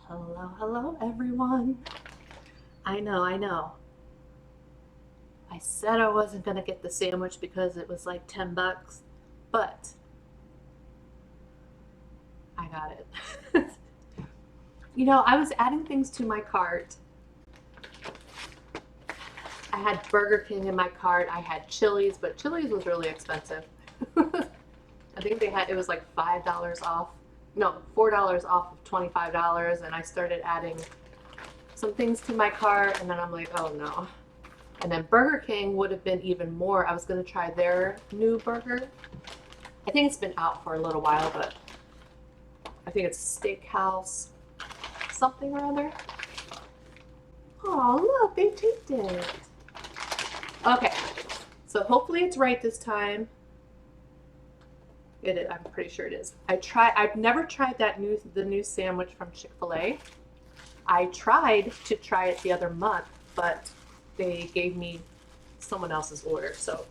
Hello, everyone. I know. I said I wasn't gonna get the sandwich because it was like 10 bucks, but I got it. I was adding things to my cart. I had Burger King in my cart. I had Chili's, but Chili's was really expensive. I think it was like $5 off. No, $4 off of $25, and I started adding some things to my cart, and then I'm like, oh no. And then Burger King would have been even more. I was going to try their new burger. I think it's been out for a little while, but I think it's Steakhouse something or other. Oh, look, they taped it. Okay, so hopefully it's right this time. It is, I'm pretty sure it is. I've never tried the new sandwich from Chick-fil-A. I tried to try it the other month, but they gave me someone else's order. So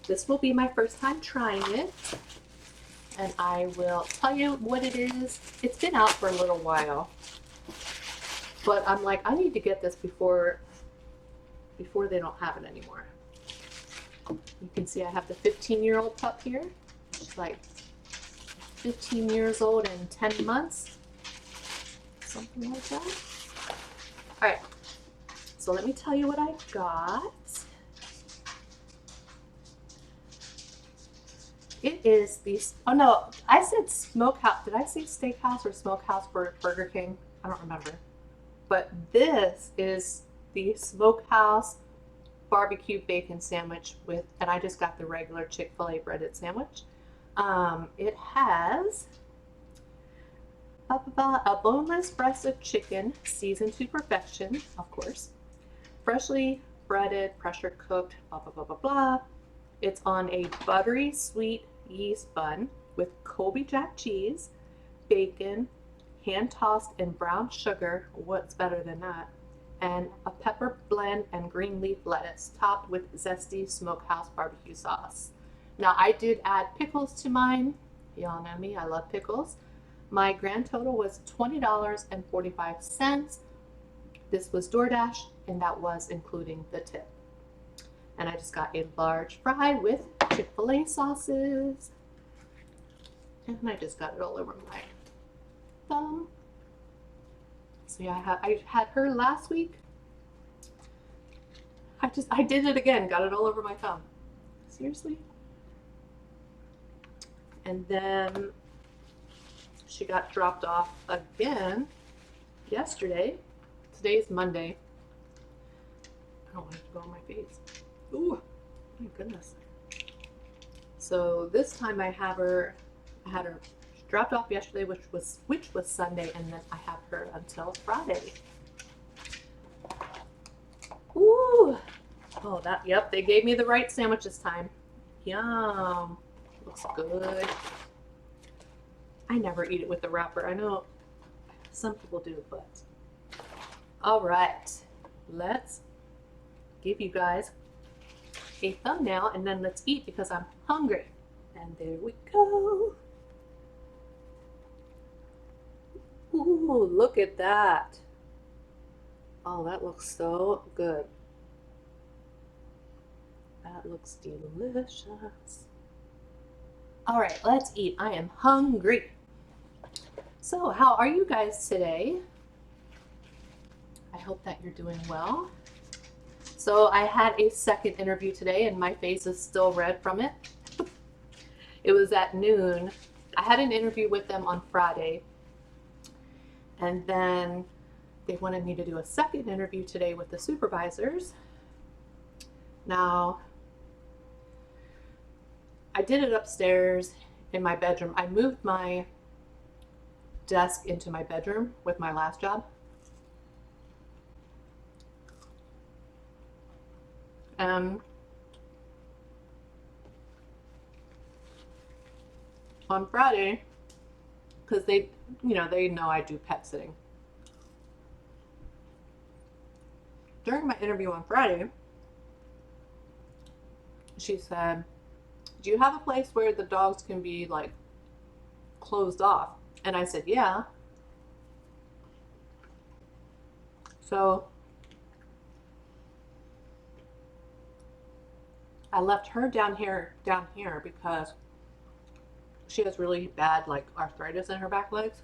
this will be my first time trying it. And I will tell you what it is. It's been out for a little while. But I'm like, I need to get this before they don't have it anymore. You can see I have the 15-year-old pup here. She's like 15 years old and 10 months. Something like that. All right. So let me tell you what I got. It is oh no, I said Smokehouse. Did I say Steakhouse or Smokehouse for Burger King? I don't remember. But this is the Smokehouse BBQ Bacon Sandwich and I just got the regular Chick-fil-A breaded sandwich. It has a boneless breast of chicken seasoned to perfection, of course. Freshly breaded, pressure cooked, blah, blah, blah, blah, blah. It's on a buttery sweet yeast bun with Colby Jack cheese, bacon, hand tossed and brown sugar. What's better than that? And a pepper blend and green leaf lettuce topped with zesty Smokehouse barbecue sauce. Now I did add pickles to mine. Y'all know me, I love pickles. My grand total was $20.45. This was DoorDash, and that was including the tip. And I just got a large fry with Chick-fil-A sauces. And I just got it all over my thumb. So yeah, I had her last week. I did it again, got it all over my thumb. Seriously? And then she got dropped off again yesterday. Today's Monday. I don't want it to go on my face. Ooh, my goodness. So this time I had her dropped off yesterday, which was Sunday, and then I have her until Friday. Ooh. Oh, yep, they gave me the right sandwich this time. Yum. Looks good. I never eat it with the wrapper. I know some people do, but all right. Let's give you guys a thumbnail and then let's eat because I'm hungry. And there we go. Ooh, look at that. Oh, that looks so good. That looks delicious. All right, let's eat. I am hungry. So, how are you guys today? I hope that you're doing well. So, I had a second interview today and my face is still red from it. It was at noon. I had an interview with them on Friday. And then they wanted me to do a second interview today with the supervisors. Now, I did it upstairs in my bedroom. I moved my desk into my bedroom with my last job. On Friday, because they know I do pet sitting. During my interview on Friday, she said, do you have a place where the dogs can be like closed off? And I said, yeah. So I left her down here because she has really bad like arthritis in her back legs,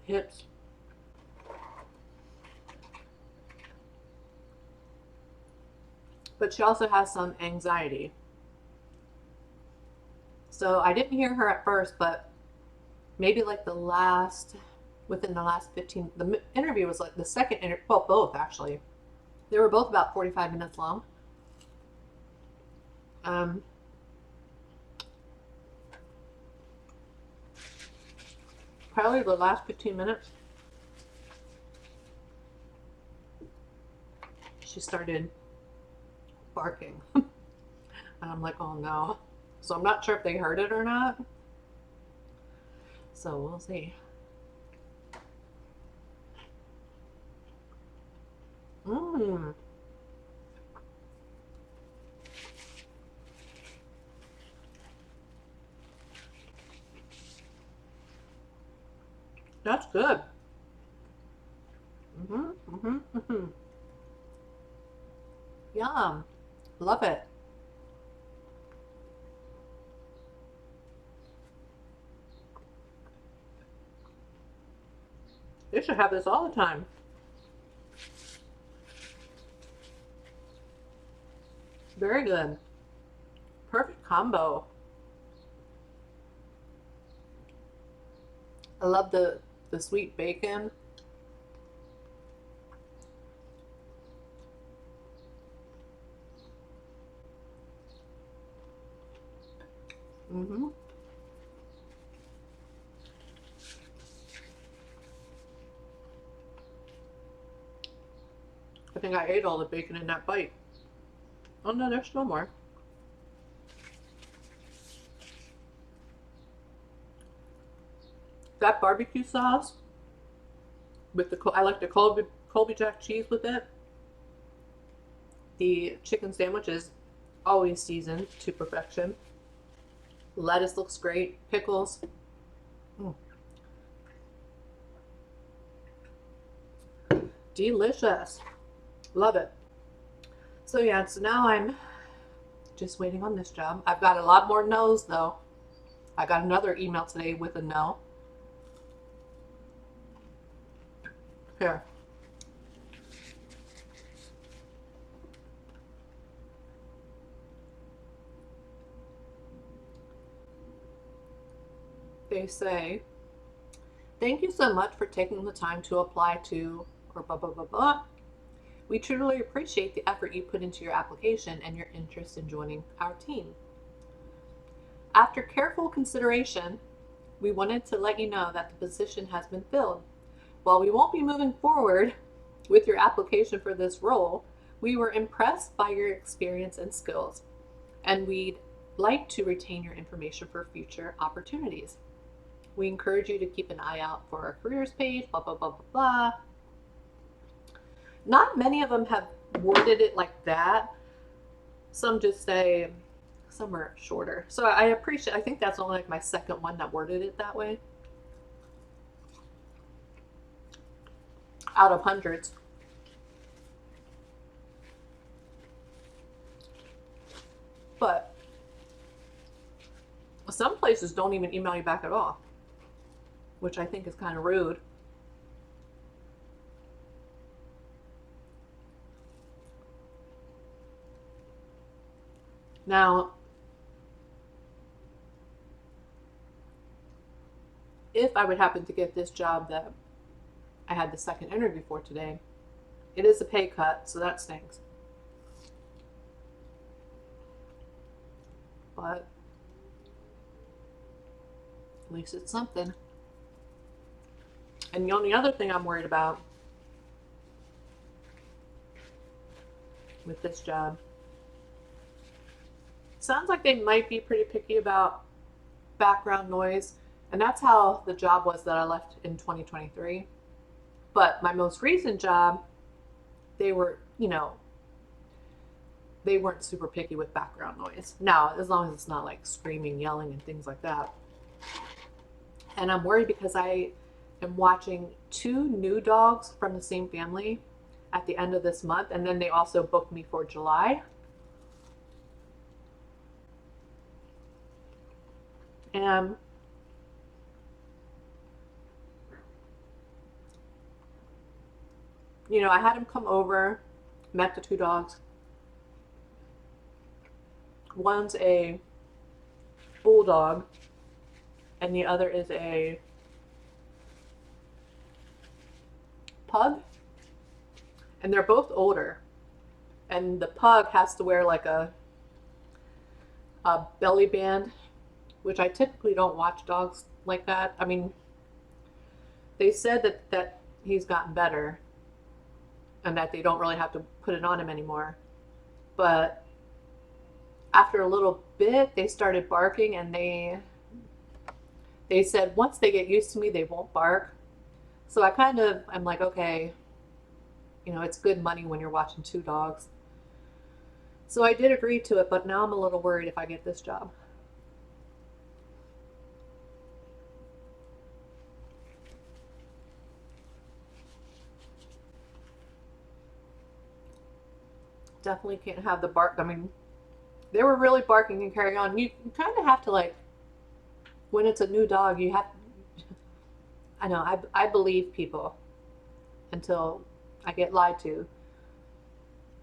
hips. But she also has some anxiety. So I didn't hear her at first, but maybe like within the last 15, the interview was like the second interview, well, both actually. They were both about 45 minutes long. Um, Probably the last 15 minutes, she started barking. And I'm like, oh no. So I'm not sure if they heard it or not. So we'll see. Mmm. That's good. Yum. Love it. You should have this all the time. Very good. Perfect combo. I love the sweet bacon. Mm-hmm. I think I ate all the bacon in that bite. Oh no, there's still more. That barbecue sauce with I like the Colby Jack cheese with it. The chicken sandwich is always seasoned to perfection. Lettuce looks great. Pickles. Mm. Delicious. Love it. So yeah, so now I'm just waiting on this job. I've got a lot more no's though. I got another email today with a no. Here. They say, thank you so much for taking the time to apply to, or blah, blah, blah, blah. We truly appreciate the effort you put into your application and your interest in joining our team. After careful consideration, we wanted to let you know that the position has been filled. While we won't be moving forward with your application for this role, we were impressed by your experience and skills, and we'd like to retain your information for future opportunities. We encourage you to keep an eye out for our careers page, blah, blah, blah, blah, blah. Not many of them have worded it like that. Some just say, some are shorter. So I think that's only like my second one that worded it that way. Out of hundreds. But some places don't even email you back at all, which I think is kind of rude. Now, if I would happen to get this job that I had the second interview for today, it is a pay cut, so that stinks. But at least it's something. And the only other thing I'm worried about with this job, sounds like they might be pretty picky about background noise, and that's how the job was that I left in 2023. But my most recent job, they were, they weren't super picky with background noise. Now, as long as it's not like screaming, yelling, and things like that. And I'm worried because I am watching 2 new dogs from the same family at the end of this month, and then they also booked me for July. And you know, I had him come over, met the 2 dogs. One's a bulldog, and the other is a pug, and they're both older. And the pug has to wear like a belly band, which I typically don't watch dogs like that. I mean, they said that he's gotten better and that they don't really have to put it on him anymore. But after a little bit, they started barking, and they said once they get used to me, they won't bark. So I'm like, okay, you know, it's good money when you're watching 2 dogs. So I did agree to it, but now I'm a little worried if I get this job. Definitely can't have the bark. I mean, they were really barking and carrying on. You kind of have to, like, when it's a new dog, you have, I know, I believe people until I get lied to.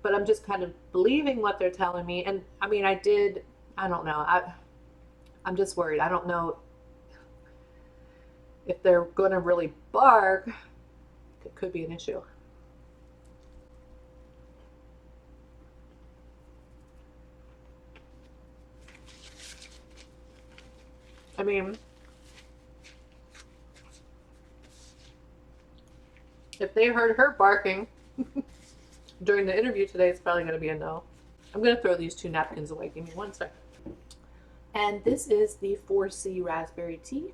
But I'm just kind of believing what they're telling me. And I mean, I don't know. I'm just worried. I don't know if they're going to really bark. It could be an issue. I mean, if they heard her barking during the interview today, it's probably going to be a no. I'm going to throw these 2 napkins away. Give me 1 second. And this is the 4C raspberry tea.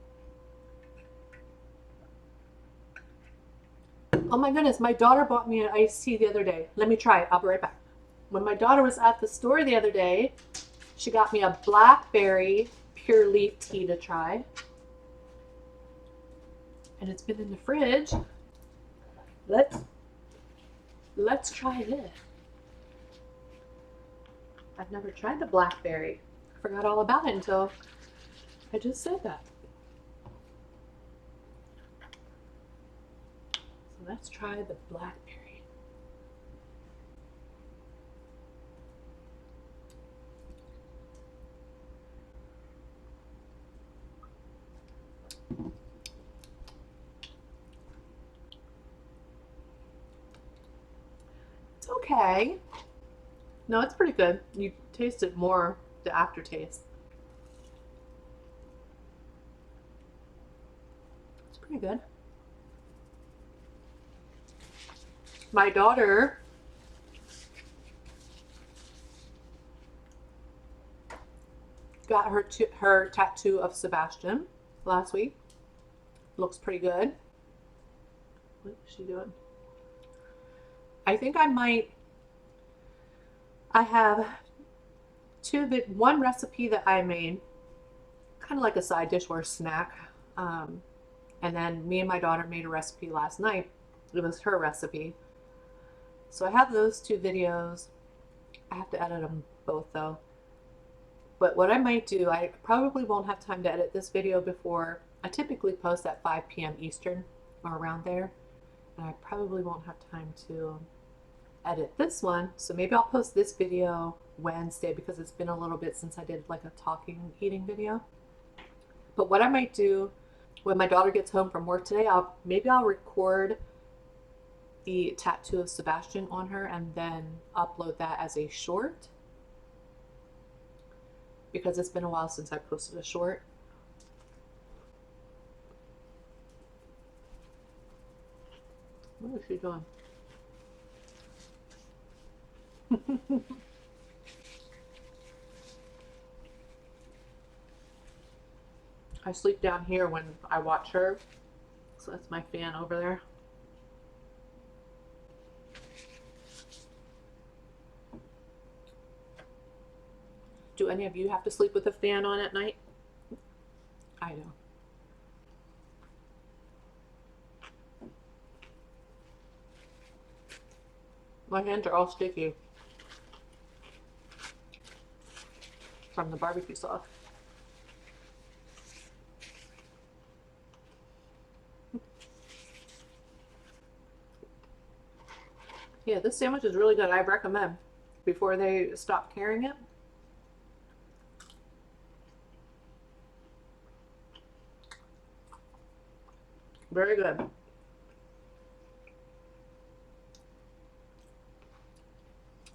Oh my goodness, my daughter bought me an iced tea the other day. Let me try it. I'll be right back. When my daughter was at the store the other day, she got me a blackberry pure leaf tea to try. And it's been in the fridge. Let's try this. I've never tried the blackberry. I forgot all about it until I just said that. So let's try the blackberry. It's okay. No, it's pretty good. You taste it more, the aftertaste. It's pretty good. My daughter got her tattoo of Sebastian last week. Looks pretty good. What is she doing? I think I have one recipe that I made, kind of like a side dish or a snack. And then me and my daughter made a recipe last night. It was her recipe. So I have those 2 videos. I have to edit them both though. But what I might do, I probably won't have time to edit this video before, I typically post at 5 p.m. Eastern or around there. And I probably won't have time to edit this one. So maybe I'll post this video Wednesday because it's been a little bit since I did like a talking eating video. But what I might do when my daughter gets home from work today, maybe I'll record the tattoo of Sebastian on her and then upload that as a short, because it's been a while since I posted a short. What is she doing? I sleep down here when I watch her, so that's my fan over there. Do any of you have to sleep with a fan on at night? I do. My hands are all sticky from the barbecue sauce. Yeah, this sandwich is really good. I recommend before they stop carrying it. Very good.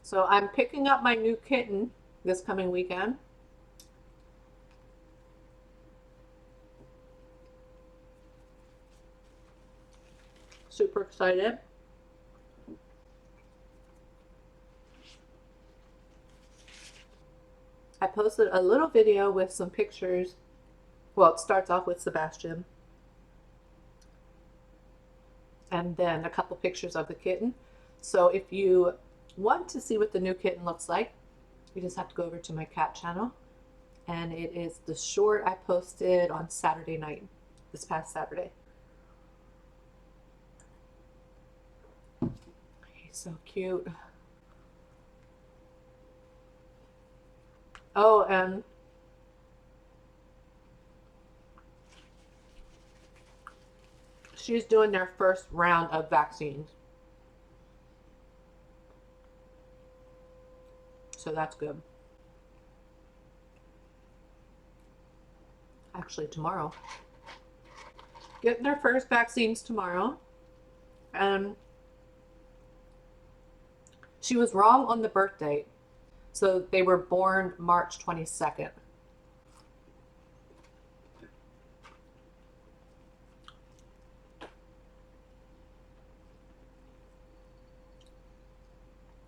So I'm picking up my new kitten this coming weekend. Super excited. I posted a little video with some pictures. Well, it starts off with Sebastian, and then a couple pictures of the kitten. So if you want to see what the new kitten looks like, you just have to go over to my cat channel. And it is the short I posted on Saturday night, this past Saturday. He's so cute. Oh, and she's doing their first round of vaccines. So that's good. Actually, tomorrow. Getting their first vaccines tomorrow. And she was wrong on the birth date. So they were born March 22nd.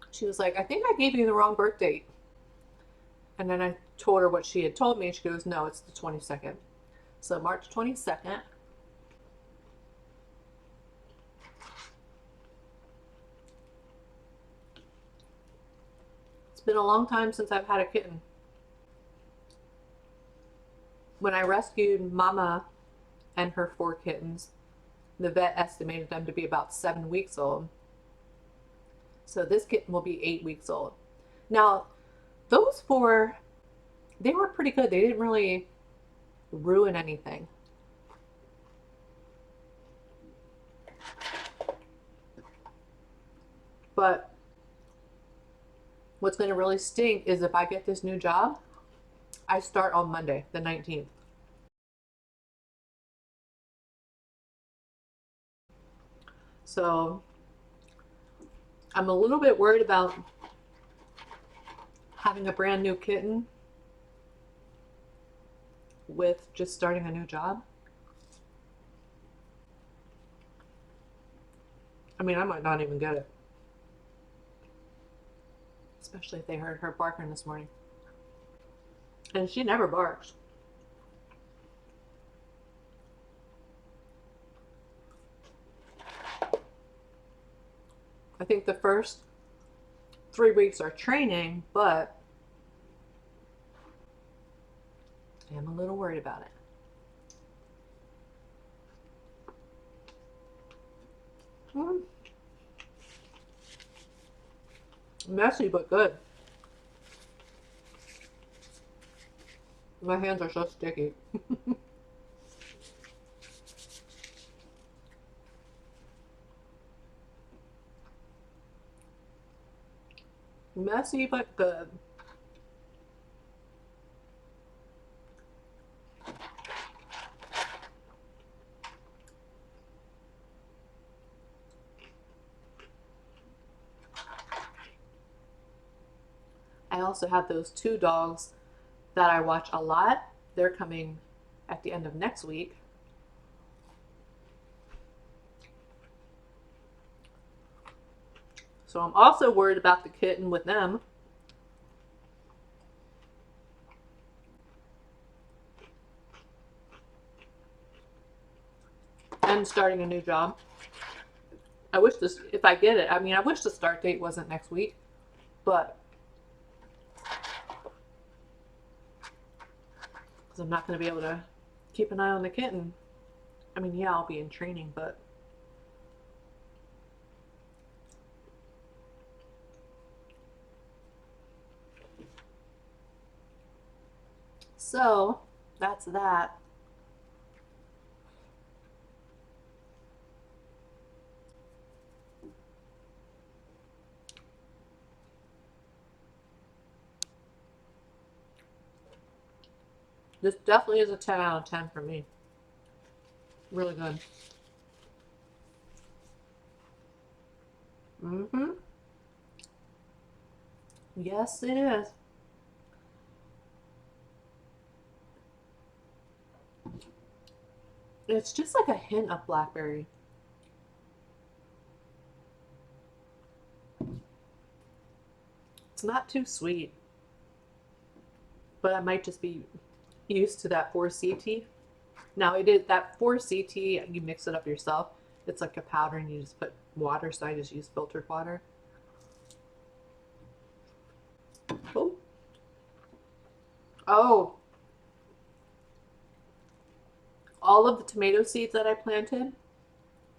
She was like, I think I gave you the wrong birth date. And then I told her what she had told me, and she goes, no, it's the 22nd. So March 22nd. It's been a long time since I've had a kitten. When I rescued Mama and her 4 kittens, the vet estimated them to be about 7 weeks old. So this kitten will be 8 weeks old. Now, those 4, they were pretty good. They didn't really ruin anything. But what's going to really stink is if I get this new job, I start on Monday, the 19th. So I'm a little bit worried about having a brand new kitten with just starting a new job. I mean, I might not even get it. Especially if they heard her barking this morning. And she never barks. I think the first 3 weeks are training, but I'm a little worried about it. Messy, but good. My hands are so sticky. Messy, but good. I also have those 2 dogs that I watch a lot. They're coming at the end of next week. So I'm also worried about the kitten with them. And starting a new job. I wish this, if I get it, I mean, I wish the start date wasn't next week, but because I'm not going to be able to keep an eye on the kitten. I mean, yeah, I'll be in training, but So that's that. This definitely is a 10 out of 10 for me. Really good. Mm-hmm. Yes, it is. It's just like a hint of blackberry. It's not too sweet, but I might just be used to that 4CT. Now it is that 4CT, you mix it up yourself. It's like a powder and you just put water, so I just use filtered water. Oh. Oh, all of the tomato seeds that I planted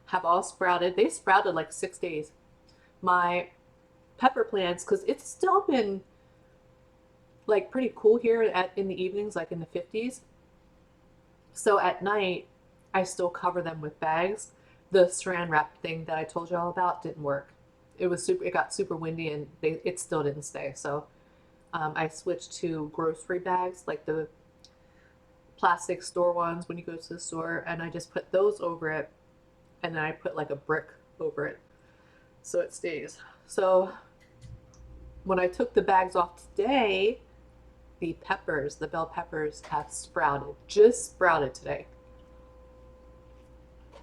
have all sprouted. They sprouted like 6 days. My pepper plants, because it's still been like pretty cool here in the evenings, like in the 50s. So at night, I still cover them with bags. The saran wrap thing that I told you all about didn't work. It was super. It got super windy, and it still didn't stay. So I switched to grocery bags, like the plastic store ones when you go to the store, and I just put those over it, and then I put like a brick over it, so it stays. So when I took the bags off today, the bell peppers have sprouted, just sprouted today.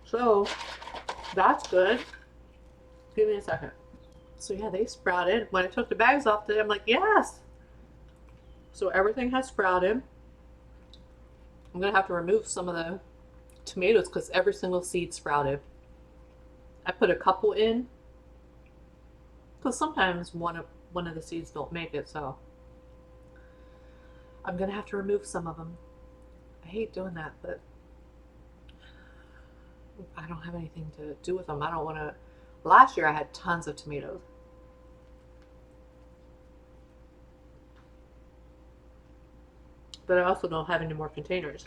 So that's good. Give me a second. So yeah, they sprouted. When I took the bags off today, I'm like, yes. So everything has sprouted. I'm gonna have to remove some of the tomatoes because every single seed sprouted. I put a couple in because sometimes one of the seeds don't make it. So I'm gonna have to remove some of them. I hate doing that, but I don't have anything to do with them. I don't want to. Last year I had tons of tomatoes. But I also don't have any more containers.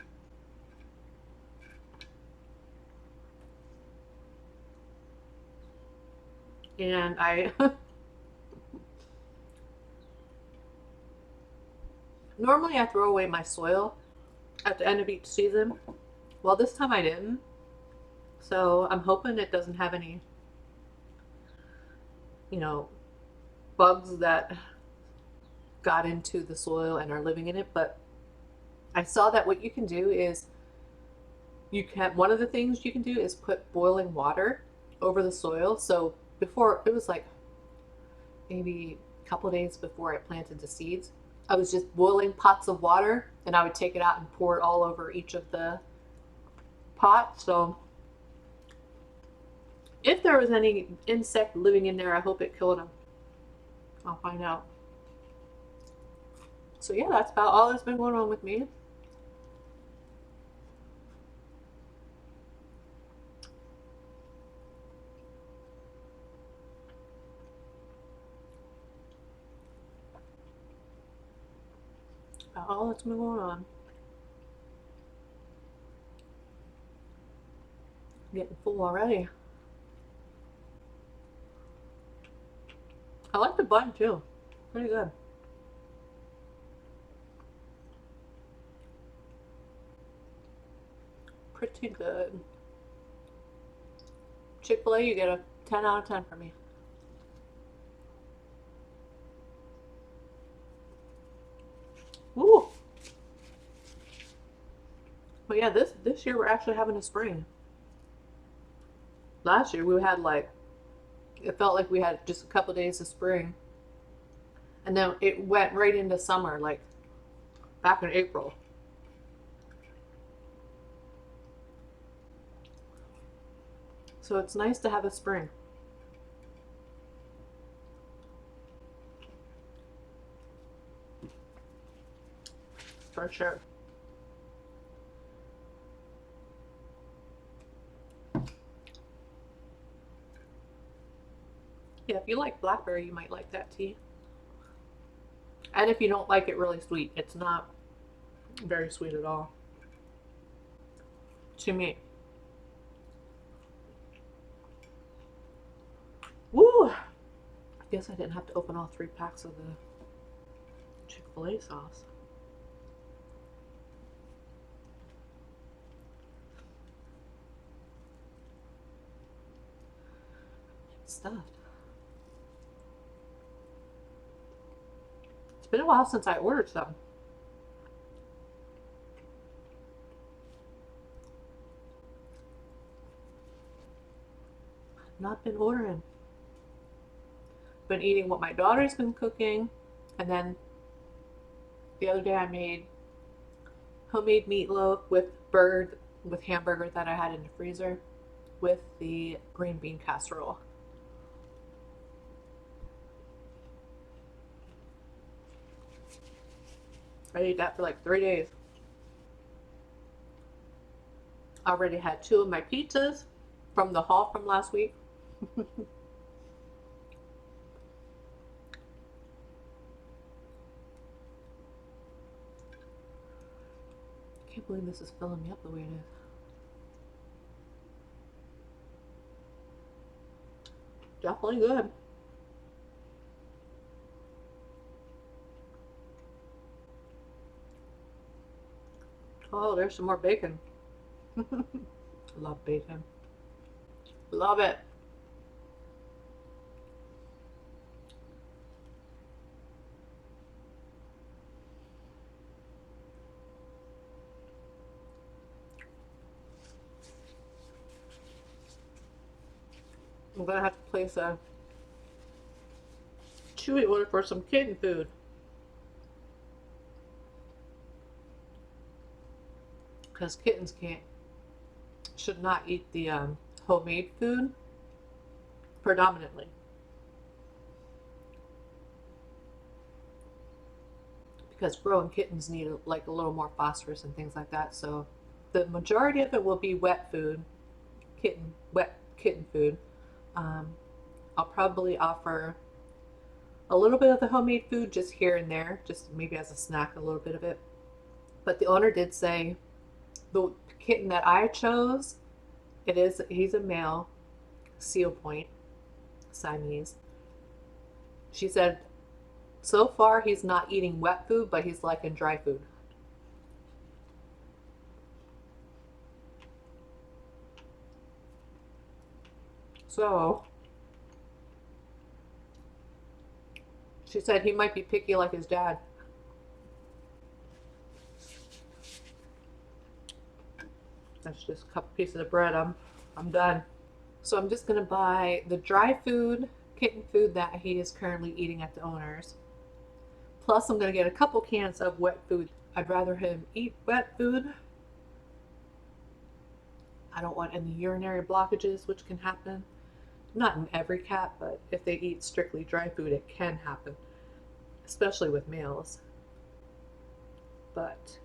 And I normally I throw away my soil at the end of each season. Well, this time I didn't. So I'm hoping it doesn't have any, you know, bugs that got into the soil and are living in it. But I saw that what you can do is one of the things you can do is put boiling water over the soil. So before it was like maybe a couple days before I planted the seeds, I was just boiling pots of water and I would take it out and pour it all over each of the pots. So if there was any insect living in there, I hope it killed them. I'll find out. So yeah, that's about all that's been going on with me. About all that's been going on. I'm getting full already. I like the bun too. Pretty good. Pretty good. Chick-fil-A, you get a 10 out of 10 for me. Ooh. But yeah, this year we're actually having a spring. Last year we had like it felt like we had just a couple days of spring, and then it went right into summer, like back in April. So it's nice to have a spring. For sure. Yeah, if you like blackberry, you might like that tea. And if you don't like it really sweet, it's not very sweet at all. To me. Woo! I guess I didn't have to open all 3 packs of the Chick-fil-A sauce. It's stuffed. It's been a while since I ordered some. Not been ordering. Been eating what my daughter's been cooking, and then the other day I made homemade meatloaf with hamburger that I had in the freezer with the green bean casserole. I ate that for like 3 days. I already had 2 of my pizzas from the haul from last week. Can't believe this is filling me up the way it is. Definitely good. Oh, there's some more bacon. Love bacon. Love it. I'm gonna have to place a Chewy order for some kitten food. Because kittens should not eat the homemade food predominantly. Because growing kittens need like a little more phosphorus and things like that. So the majority of it will be wet food, wet kitten food. I'll probably offer a little bit of the homemade food just here and there, just maybe as a snack, a little bit of it. But the owner did say the kitten that I chose, he's a male, Seal Point, Siamese. She said so far he's not eating wet food, but he's liking dry food. So she said he might be picky like his dad. That's just a couple pieces of bread. I'm done. So I'm just gonna buy the dry food, kitten food that he is currently eating at the owner's. Plus I'm gonna get a couple cans of wet food. I'd rather him eat wet food. I don't want any urinary blockages, which can happen. Not in every cat, but if they eat strictly dry food, it can happen, especially with males. But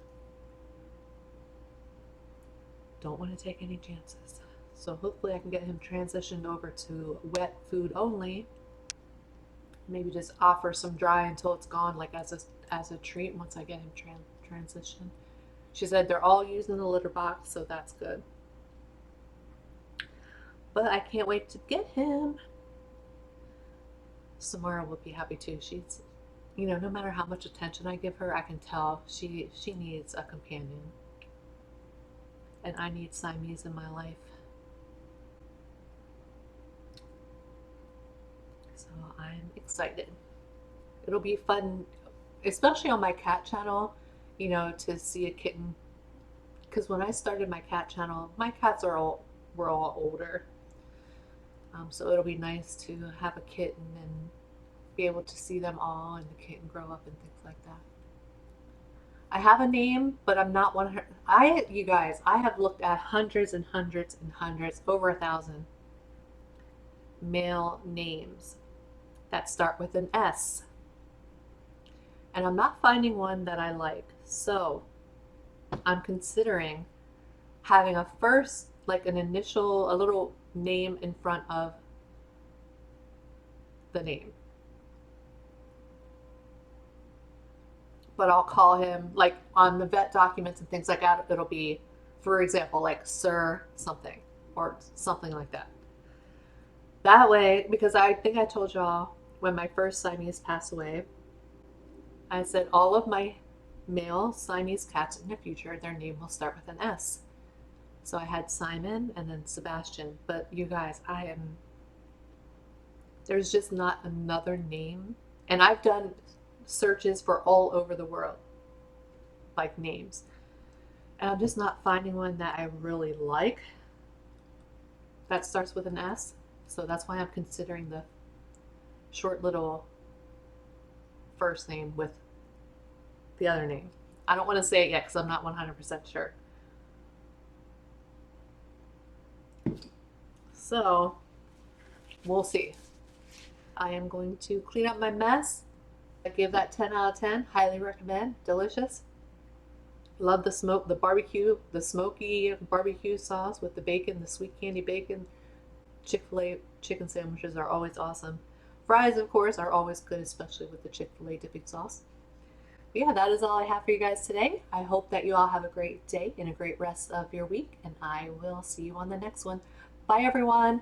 don't want to take any chances. So hopefully I can get him transitioned over to wet food only. Maybe just offer some dry until it's gone, like as a treat once I get him transitioned. She said they're all using the litter box, so that's good. But I can't wait to get him. Samara will be happy too. She's, no matter how much attention I give her, I can tell she needs a companion. And I need Siamese in my life. So I'm excited. It'll be fun, especially on my cat channel, to see a kitten. Because when I started my cat channel, my cats were all older. So it'll be nice to have a kitten and be able to see them all and the kitten grow up and things like that. I have a name, but I'm not 100. You guys, I have looked at hundreds and hundreds and hundreds, over 1,000 male names that start with an S. And I'm not finding one that I like. So I'm considering having a first, like an initial, a little name in front of the name. but I'll call him like on the vet documents and things like that. It'll be, for example, like Sir something or something like that. That way, because I think I told y'all when my first Siamese passed away, I said all of my male Siamese cats in the future, their name will start with an S. So I had Simon and then Sebastian. But you guys, there's just not another name. And I've done searches for all over the world, like names. And I'm just not finding one that I really like that starts with an S. So that's why I'm considering the short little first name with the other name. I don't want to say it yet because I'm not 100% sure. So we'll see. I am going to clean up my mess. I give that 10 out of 10. Highly recommend. Delicious. Love the barbecue, the smoky barbecue sauce with the bacon, the sweet candy bacon. Chick-fil-A chicken sandwiches are always awesome. Fries, of course, are always good, especially with the Chick-fil-A dipping sauce. But yeah, that is all I have for you guys today. I hope that you all have a great day and a great rest of your week, and I will see you on the next one. Bye, everyone.